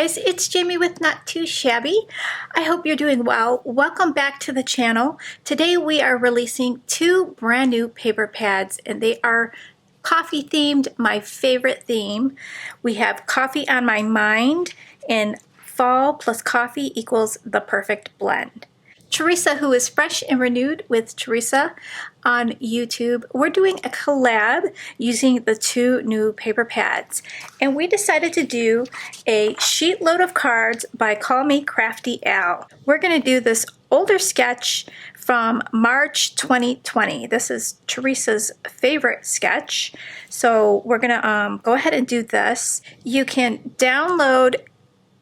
guys, it's Jamie with Not Too Shabby. I hope you're doing well. Welcome back to the channel. Today we are releasing two brand new paper pads and they are coffee themed, my favorite theme. We have Coffee on My Mind and Fall plus Coffee equals the perfect blend. Teresa, who is Fresh and Renewed with Teresa on YouTube, we're doing a collab using the two new paper pads. And we decided to do a sheet load of cards by Call Me Crafty Al. We're going to do this older sketch from March 2020. This is Teresa's favorite sketch. So we're going to go ahead and do this. You can download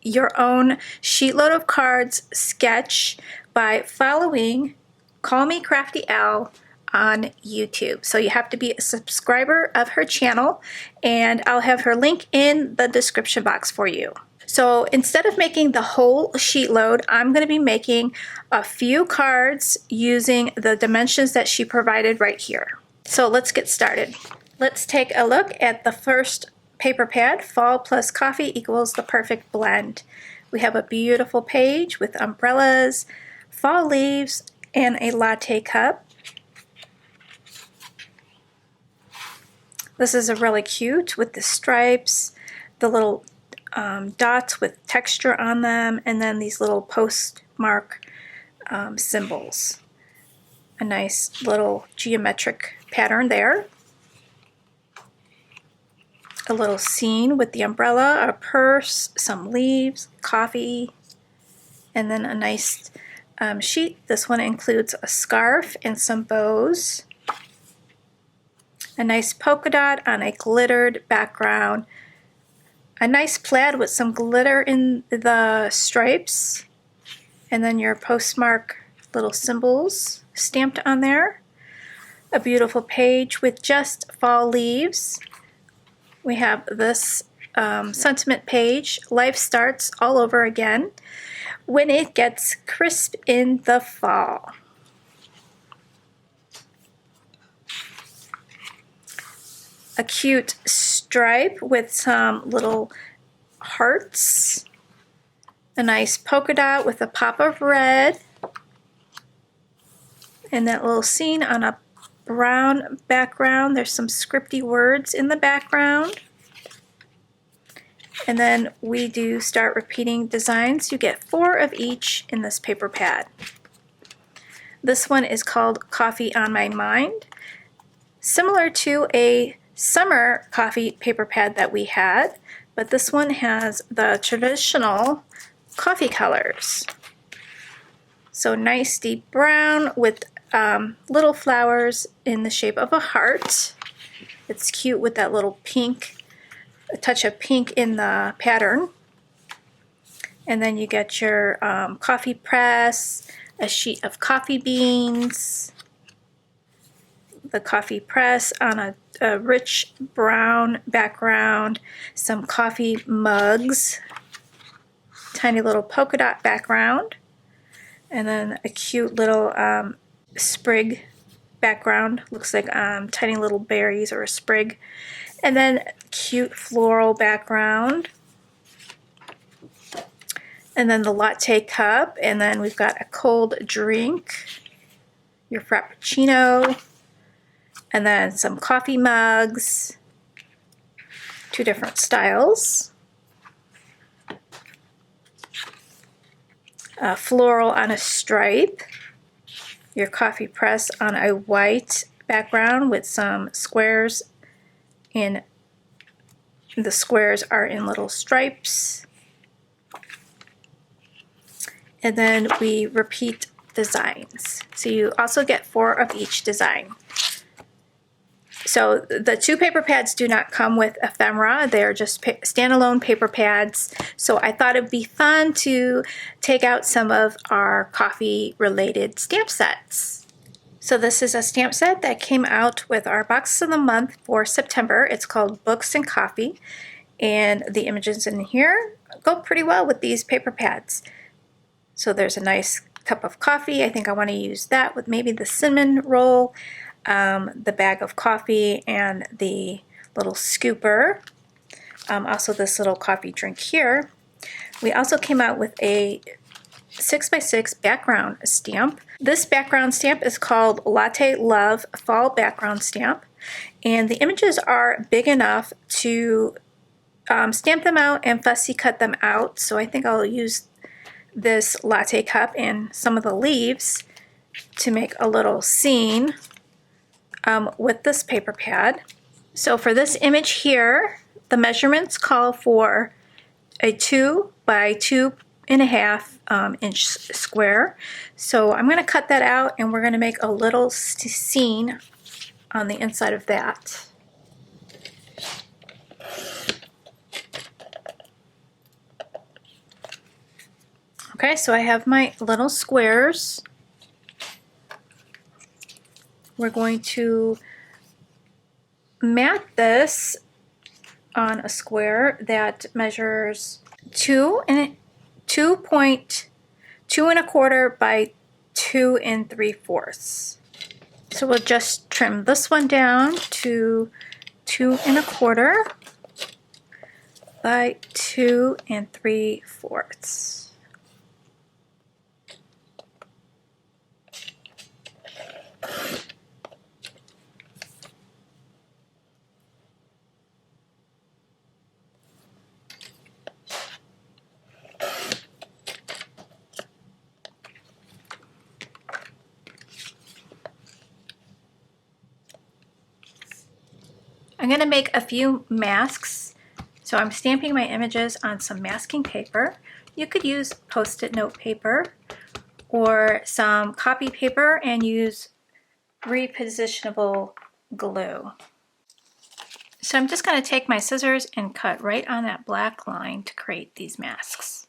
your own sheet load of cards sketch by following Call Me Crafty Al on YouTube. So you have to be a subscriber of her channel, and I'll have her link in the description box for you. So instead of making the whole sheet load, I'm going to be making a few cards using the dimensions that she provided right here. So let's get started. Let's take a look at the first paper pad, Fall plus Coffee equals the perfect blend. We have a beautiful page with umbrellas, fall leaves, and a latte cup. This is a really cute with the stripes, the little dots with texture on them, and then these little postmark symbols. A nice little geometric pattern there. A little scene with the umbrella, a purse, some leaves, coffee, and then a nice sheet. This one includes a scarf and some bows. A nice polka dot on a glittered background. A nice plaid with some glitter in the stripes. And then your postmark little symbols stamped on there. A beautiful page with just fall leaves. We have this sentiment page, life starts all over again when it gets crisp in the fall. A cute stripe with some little hearts. A nice polka dot with a pop of red. And that little scene on a brown background. There's some scripty words in the background. And then we do start repeating designs. You get 4 of each in this paper pad. This one is called Coffee on My Mind. Similar to a summer coffee paper pad that we had, but this one has the traditional coffee colors. So nice deep brown with little flowers in the shape of a heart. It's cute with that little pink, a touch of pink in the pattern. And then you get your coffee press, a sheet of coffee beans, the coffee press on a rich brown background, some coffee mugs, tiny little polka dot background, and then a cute little sprig background. Looks like tiny little berries or a sprig. And then cute floral background. And then the latte cup. And then we've got a cold drink, your frappuccino. And then some coffee mugs. 2 different styles. Floral on a stripe. Your coffee press on a white background with some squares, and the squares are in little stripes. And then we repeat designs. So you also get 4 of each design. So the 2 paper pads do not come with ephemera. They're just standalone paper pads. So I thought it'd be fun to take out some of our coffee related stamp sets. So this is a stamp set that came out with our box of the month for September. It's called Books and Coffee. And the images in here go pretty well with these paper pads. So there's a nice cup of coffee. I think I want to use that with maybe the cinnamon roll. The bag of coffee and the little scooper. Also this little coffee drink here. We also came out with a 6x6 background stamp. This background stamp is called Latte Love Fall Background Stamp, and the images are big enough to stamp them out and fussy cut them out, so I think I'll use this latte cup and some of the leaves to make a little scene with this paper pad. So for this image here, the measurements call for a 2 by 2.5 inch square. So I'm going to cut that out and we're going to make a little scene on the inside of that. Okay, so I have my little squares. We're going to mat this on a square that measures 2.2 1/4 by 2 3/4. So we'll just trim this one down to 2 1/4 by 2 3/4. I'm going to make a few masks, so I'm stamping my images on some masking paper. You could use Post-it note paper or some copy paper and use repositionable glue. So I'm just going to take my scissors and cut right on that black line to create these masks.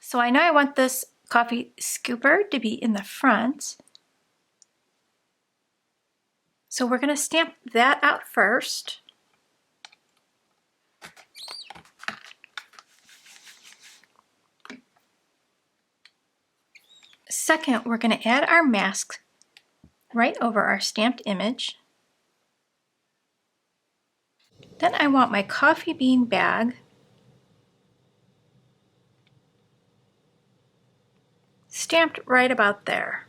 So I know I want this coffee scooper to be in the front. So we're going to stamp that out first. Second, we're going to add our mask right over our stamped image. Then I want my coffee bean bag stamped right about there.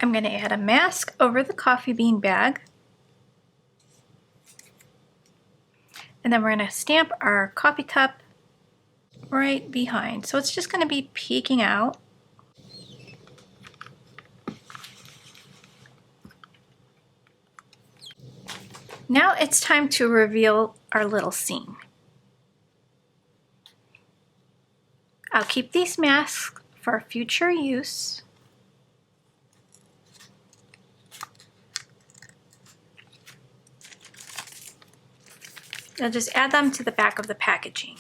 I'm going to add a mask over the coffee bean bag. And then we're going to stamp our coffee cup right behind. So it's just going to be peeking out. Now it's time to reveal our little scene. I'll keep these masks for future use. I'll just add them to the back of the packaging.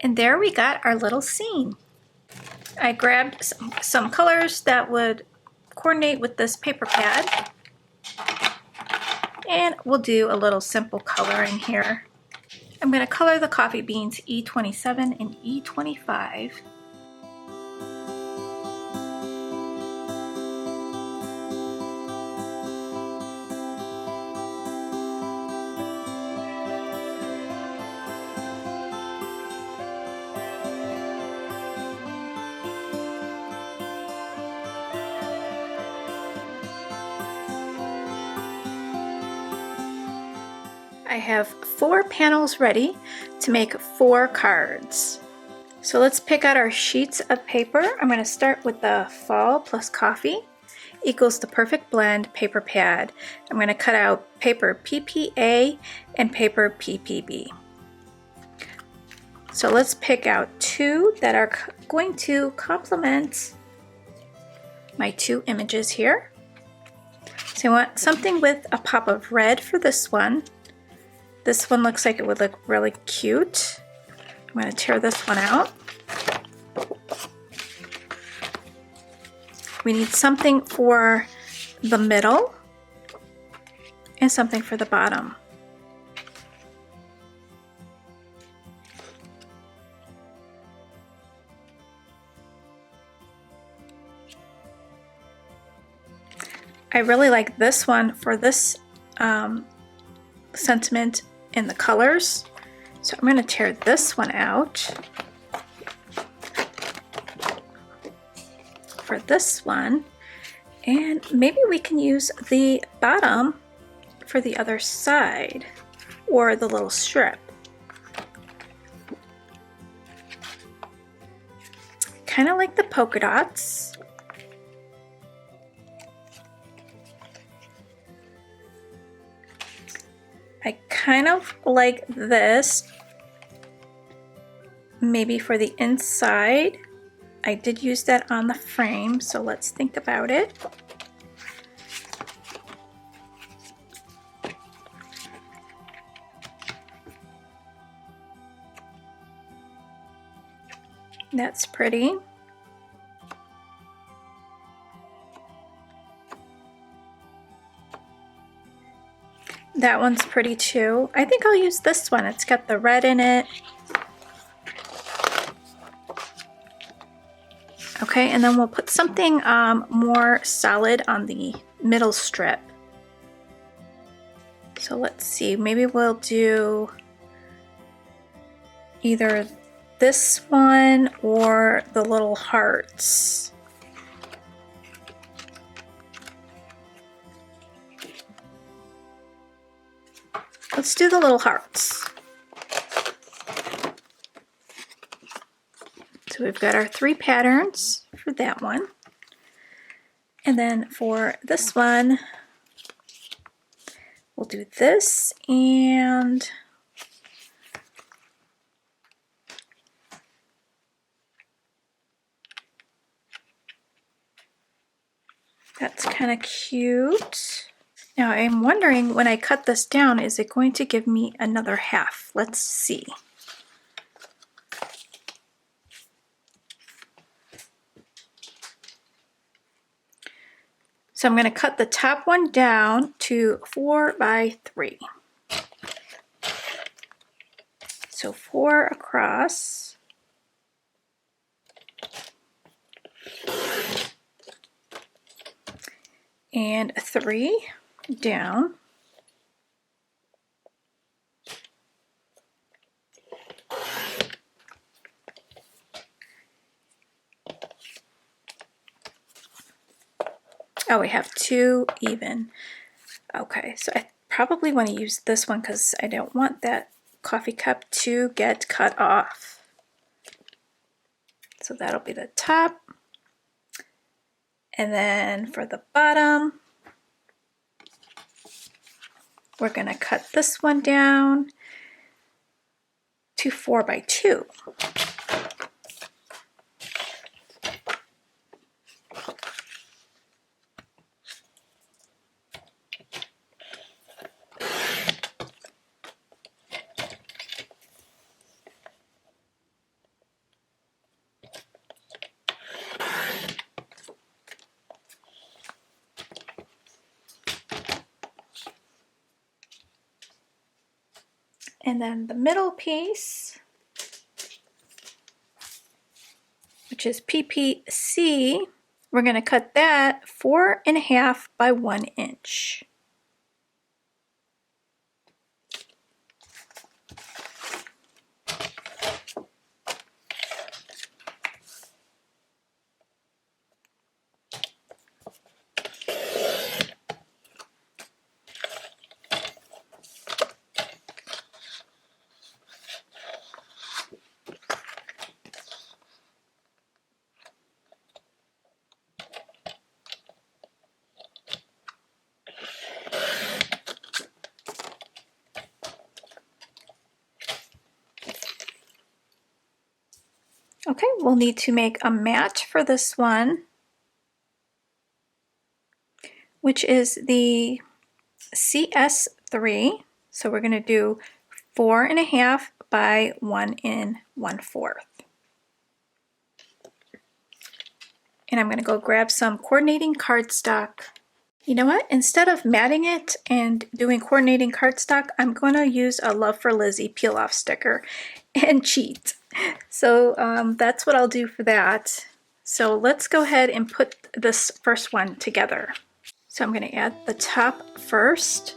And there we got our little scene. I grabbed some colors that would coordinate with this paper pad. And we'll do a little simple coloring here. I'm going to color the coffee beans E27 and E25. I have 4 panels ready to make 4 cards. So let's pick out our sheets of paper. I'm going to start with the Fall plus Coffee equals the Perfect Blend paper pad. I'm going to cut out paper PPA and paper PPB. So let's pick out 2 that are going to complement my 2 images here. So I want something with a pop of red for this one. This one looks like it would look really cute. I'm going to tear this one out. We need something for the middle and something for the bottom. I really like this one for this sentiment in the colors. So I'm going to tear this one out for this one. And maybe we can use the bottom for the other side or the little strip. Kind of like the polka dots. I kind of like this, maybe for the inside. I did use that on the frame, so let's think about it. That's pretty. That one's pretty too. I think I'll use this one. It's got the red in it. Okay, and then we'll put something more solid on the middle strip. So let's see, maybe we'll do either this one or the little hearts. Let's do the little hearts. So we've got our 3 patterns for that one. And then for this one, we'll do this and that's kind of cute. Now I'm wondering, when I cut this down, is it going to give me another half? Let's see. So I'm going to cut the top one down to 4 by 3. So 4 across. And 3 down. Oh, we have 2 even. Okay, so I probably want to use this one because I don't want that coffee cup to get cut off. So that'll be the top. And then for the bottom, we're going to cut this one down to 4 by 2. And then the middle piece, which is PPC, we're going to cut that 4.5 by 1 inch. Okay, we'll need to make a mat for this one, which is the CS3. So we're going to do 4.5 by 1 1/4. And I'm going to go grab some coordinating cardstock You know what? Instead of matting it and doing coordinating cardstock, I'm going to use a Love for Lizzie peel-off sticker and cheat. So that's what I'll do for that. So let's go ahead and put this first one together. So I'm going to add the top first.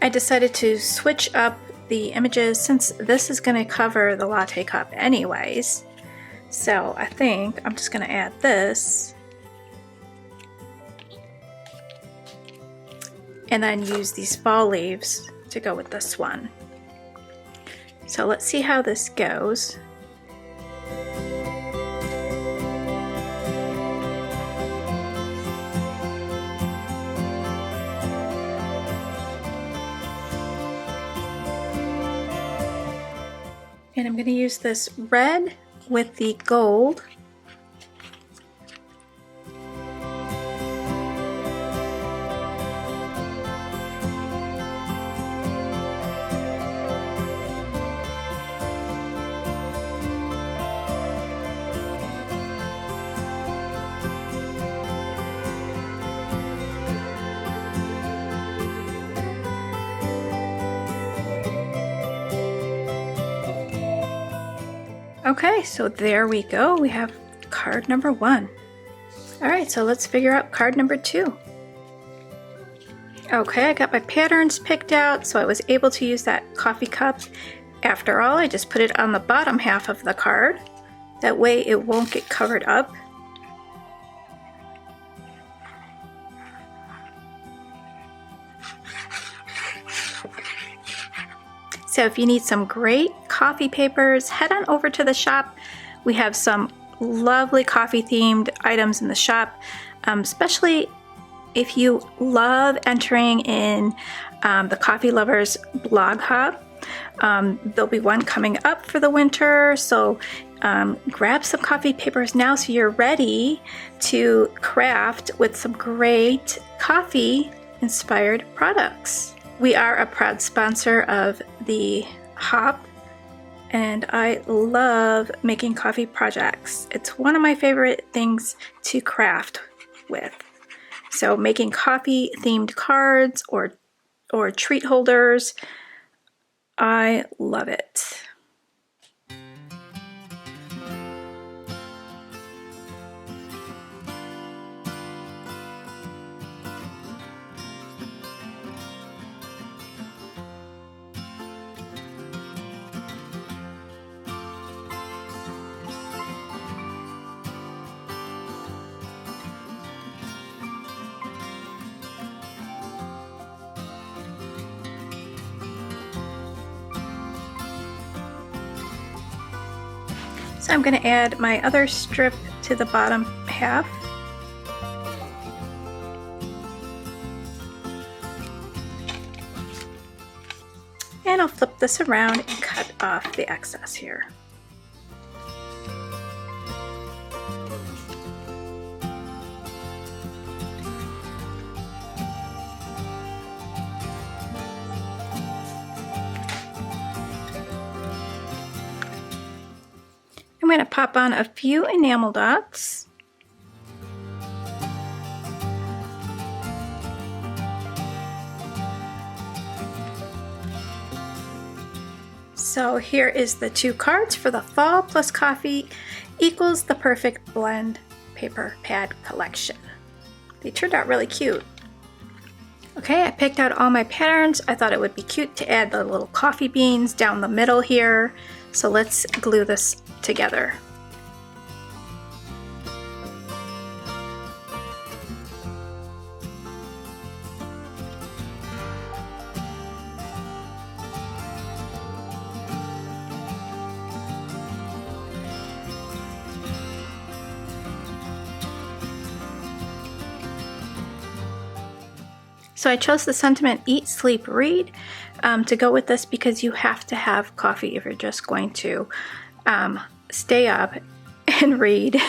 I decided to switch up the images since this is going to cover the latte cup anyways. So I think I'm just going to add this and then use these fall leaves to go with this one. So let's see how this goes. And I'm going to use this red with the gold. Okay, so there we go. We have card number 1. All right, so let's figure out card number 2. Okay, I got my patterns picked out, so I was able to use that coffee cup. After all, I just put it on the bottom half of the card. That way it won't get covered up. So if you need some great coffee papers, head on over to the shop. We have some lovely coffee themed items in the shop, especially if you love entering in the Coffee Lovers blog hub. There'll be one coming up for the winter, so grab some coffee papers now so you're ready to craft with some great coffee inspired products. We are a proud sponsor of the Hop, and I love making coffee projects. It's one of my favorite things to craft with. So making coffee themed cards or treat holders, I love it. So I'm going to add my other strip to the bottom half. And I'll flip this around and cut off the excess here. I'm going to pop on a few enamel dots. So here is the 2 cards for the Fall plus Coffee equals the Perfect Blend paper pad collection. They turned out really cute. Okay, I picked out all my patterns. I thought it would be cute to add the little coffee beans down the middle here. So let's glue this together. So I chose the sentiment Eat, Sleep, Read to go with this because you have to have coffee if you're just going to stay up and read.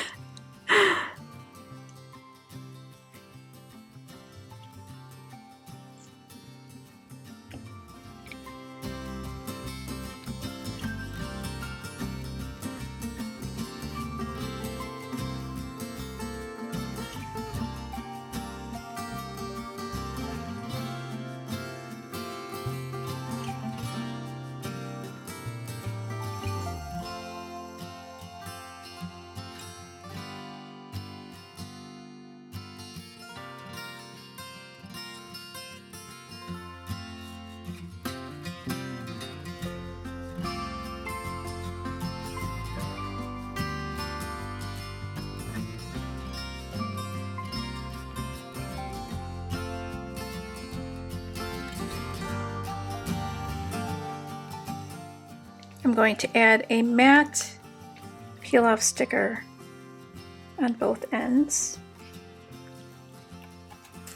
I'm going to add a matte peel-off sticker on both ends,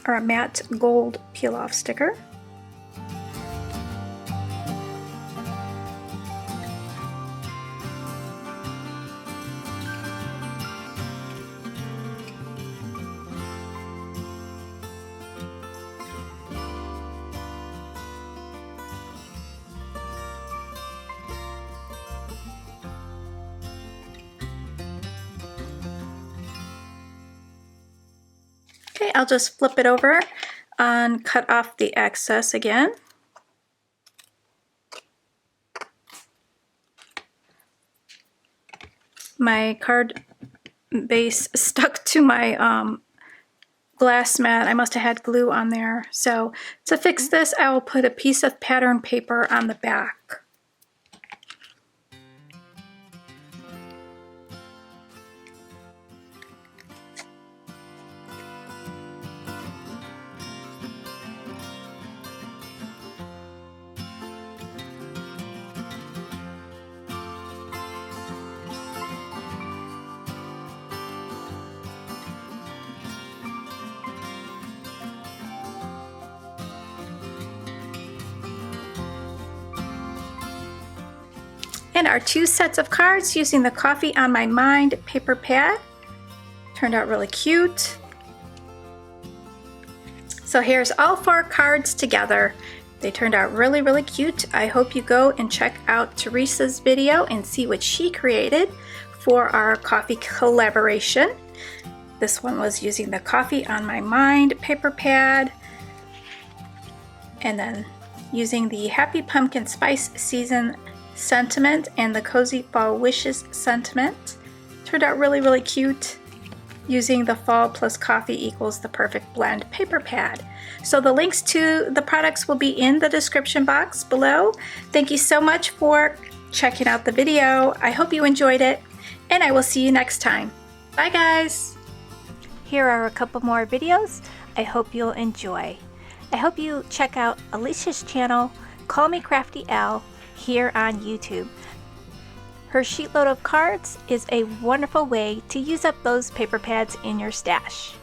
or a matte gold peel-off sticker. Okay, I'll just flip it over and cut off the excess again. My card base stuck to my glass mat. I must have had glue on there. So to fix this, I will put a piece of pattern paper on the back. And our 2 sets of cards using the Coffee on My Mind paper pad. Turned out really cute. So here's all 4 cards together. They turned out really, really cute. I hope you go and check out Teresa's video and see what she created for our coffee collaboration. This one was using the Coffee on My Mind paper pad, and then using the Happy Pumpkin Spice Season sentiment and the Cozy Fall Wishes sentiment. Turned out really, really cute using the Fall plus Coffee equals the Perfect Blend paper pad. So the links to the products will be in the description box below. Thank you so much for checking out the video. I hope you enjoyed it, and I will see you next time. Bye guys! Here are a couple more videos I hope you'll enjoy. I hope you check out Alicia's channel, Call Me Crafty Al, here on YouTube. Her sheet load of cards is a wonderful way to use up those paper pads in your stash.